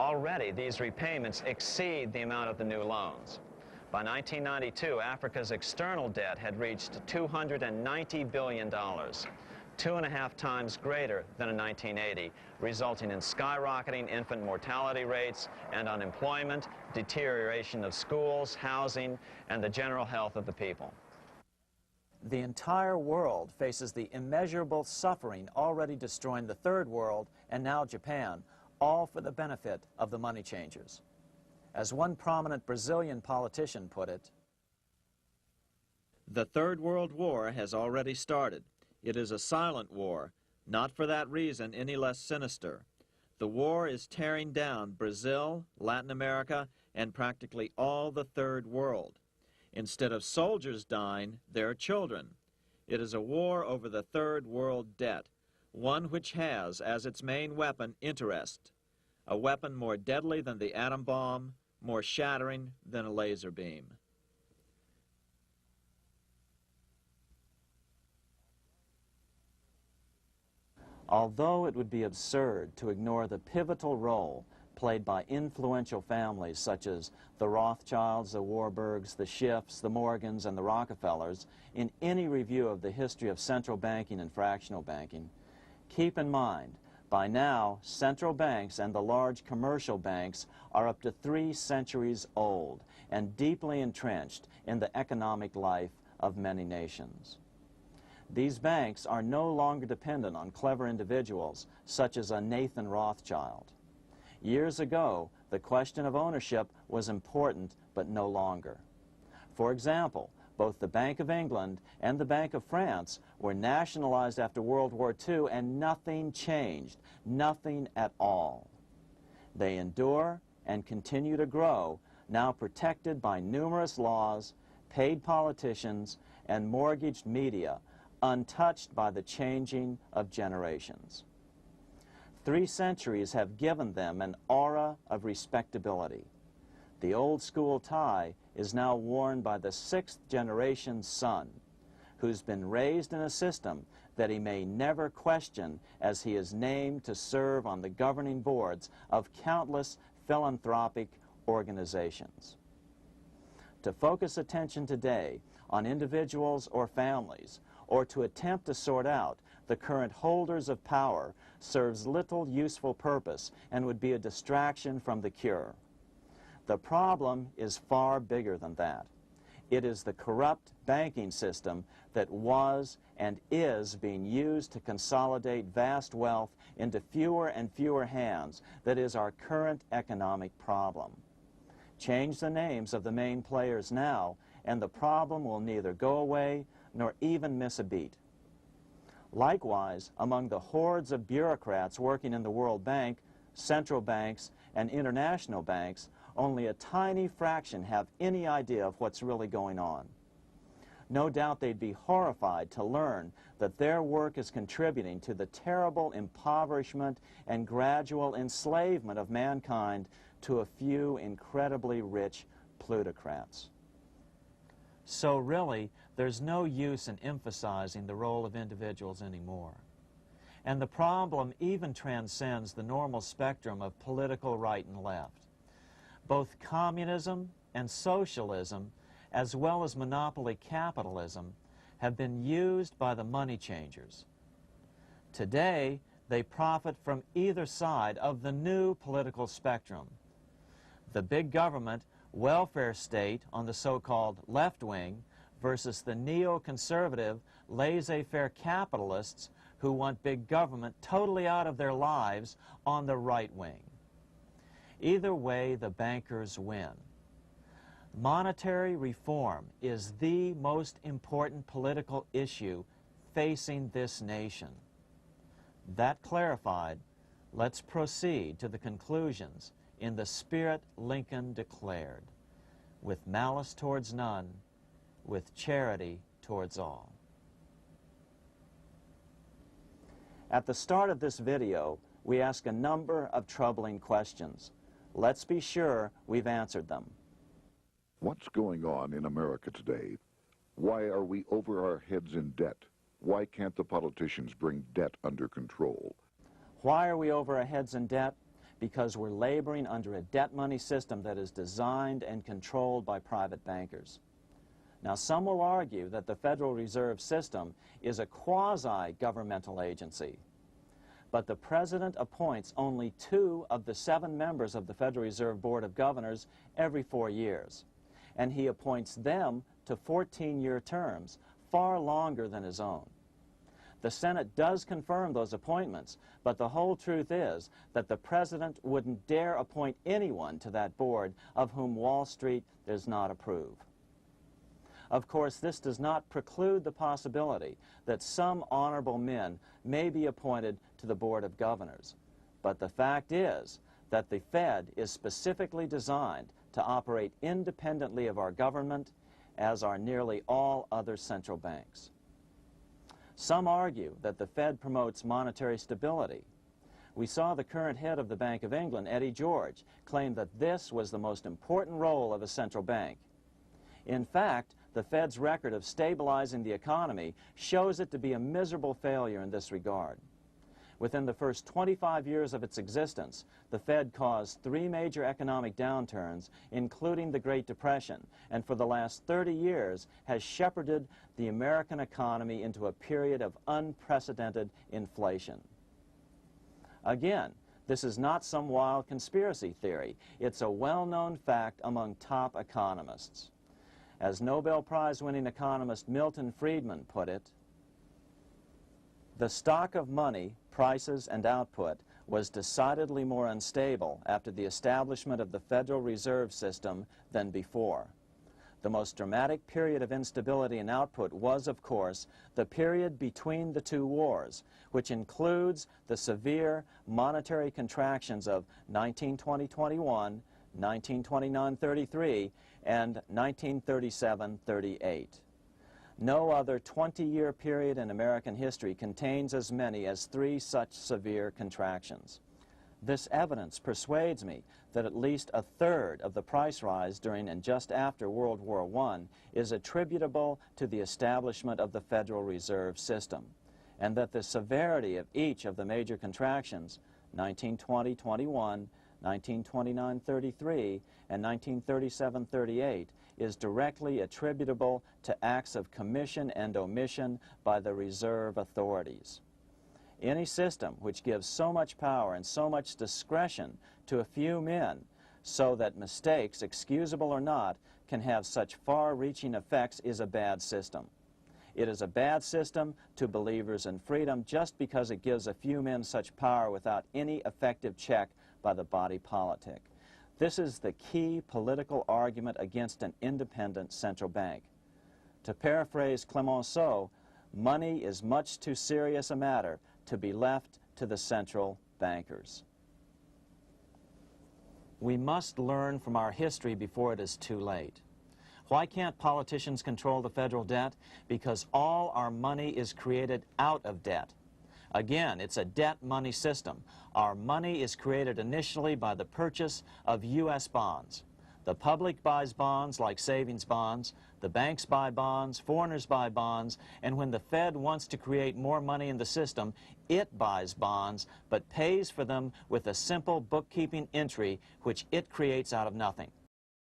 Already, these repayments exceed the amount of the new loans. By 1992, Africa's external debt had reached $290 billion, 2.5 times greater than in 1980, resulting in skyrocketing infant mortality rates and unemployment, deterioration of schools, housing, and the general health of the people. The entire world faces the immeasurable suffering already destroying the Third World and now Japan, all for the benefit of the money changers. As one prominent Brazilian politician put it, "The Third World War has already started. It is a silent war, not for that reason any less sinister. The war is tearing down Brazil, Latin America, and practically all the Third World. Instead of soldiers dying, there are children. It is a war over the Third World debt, one which has as its main weapon interest, a weapon more deadly than the atom bomb, more shattering than a laser beam." Although it would be absurd to ignore the pivotal role played by influential families such as the Rothschilds, the Warburgs, the Schiffs, the Morgans, and the Rockefellers in any review of the history of central banking and fractional banking, keep in mind, by now, central banks and the large commercial banks are up to 3 centuries old and deeply entrenched in the economic life of many nations. These banks are no longer dependent on clever individuals such as a Nathan Rothschild. Years ago, the question of ownership was important, but no longer. For example, both the Bank of England and the Bank of France were nationalized after World War II, and nothing changed, nothing at all. They endure and continue to grow, now protected by numerous laws, paid politicians, and mortgaged media, untouched by the changing of generations. 3 centuries have given them an aura of respectability. The old school tie is now worn by the 6th generation son, who's been raised in a system that he may never question, as he is named to serve on the governing boards of countless philanthropic organizations. To focus attention today on individuals or families, or to attempt to sort out the current holders of power, serves little useful purpose and would be a distraction from the cure. The problem is far bigger than that. It is the corrupt banking system that was and is being used to consolidate vast wealth into fewer and fewer hands that is our current economic problem. Change the names of the main players now, and the problem will neither go away nor even miss a beat. Likewise, among the hordes of bureaucrats working in the World Bank, central banks, and international banks, only a tiny fraction have any idea of what's really going on. No doubt they'd be horrified to learn that their work is contributing to the terrible impoverishment and gradual enslavement of mankind to a few incredibly rich plutocrats. So really, there's no use in emphasizing the role of individuals anymore. And the problem even transcends the normal spectrum of political right and left. Both communism and socialism, as well as monopoly capitalism, have been used by the money changers. Today, they profit from either side of the new political spectrum. The big government welfare state on the so-called left wing versus the neoconservative laissez-faire capitalists who want big government totally out of their lives on the right wing. Either way, the bankers win. Monetary reform is the most important political issue facing this nation. That clarified, let's proceed to the conclusions in the spirit Lincoln declared, with malice towards none, with charity towards all. At the start of this video, we ask a number of troubling questions. Let's be sure we've answered them. What's going on in America today? Why are we over our heads in debt? Why can't the politicians bring debt under control? Why are we over our heads in debt? because we're laboring under a debt money system that is designed and controlled by private bankers. Now, some will argue that the Federal Reserve System is a quasi-governmental agency, but the President appoints only 2 of the 7 members of the Federal Reserve Board of Governors every 4 years, and he appoints them to 14-year terms, far longer than his own. The Senate does confirm those appointments, but the whole truth is that the President wouldn't dare appoint anyone to that board of whom Wall Street does not approve. Of course, this does not preclude the possibility that some honorable men may be appointed to the Board of Governors. But the fact is that the Fed is specifically designed to operate independently of our government, as are nearly all other central banks. Some argue that the Fed promotes monetary stability. We saw the current head of the Bank of England, Eddie George, claim that this was the most important role of a central bank. In fact, the Fed's record of stabilizing the economy shows it to be a miserable failure in this regard. Within the first 25 years of its existence, the Fed caused 3 major economic downturns, including the Great Depression, and for the last 30 years has shepherded the American economy into a period of unprecedented inflation. Again, this is not some wild conspiracy theory. It's a well-known fact among top economists. As Nobel Prize-winning economist Milton Friedman put it, the stock of money, prices, and output was decidedly more unstable after the establishment of the Federal Reserve System than before. The most dramatic period of instability in output was, of course, the period between the 2 wars, which includes the severe monetary contractions of 1920-21, 1929-33, and 1937-38. No other 20-year period in American history contains as many as 3 such severe contractions. This evidence persuades me that at least a third of the price rise during and just after World War I is attributable to the establishment of the Federal Reserve System, and that the severity of each of the major contractions, 1920-21, 1929-33, and 1937-38, is directly attributable to acts of commission and omission by the reserve authorities. Any system which gives so much power and so much discretion to a few men so that mistakes, excusable or not, can have such far-reaching effects is a bad system. It is a bad system to believers in freedom just because it gives a few men such power without any effective check by the body politic. This is the key political argument against an independent central bank. To paraphrase Clemenceau, money is much too serious a matter to be left to the central bankers. We must learn from our history before it is too late. Why can't politicians control the federal debt? Because all our money is created out of debt. Again, it's a debt money system. Our money is created initially by the purchase of U.S. bonds. The public buys bonds like savings bonds, the banks buy bonds, foreigners buy bonds, and when the Fed wants to create more money in the system, it buys bonds, but pays for them with a simple bookkeeping entry which it creates out of nothing.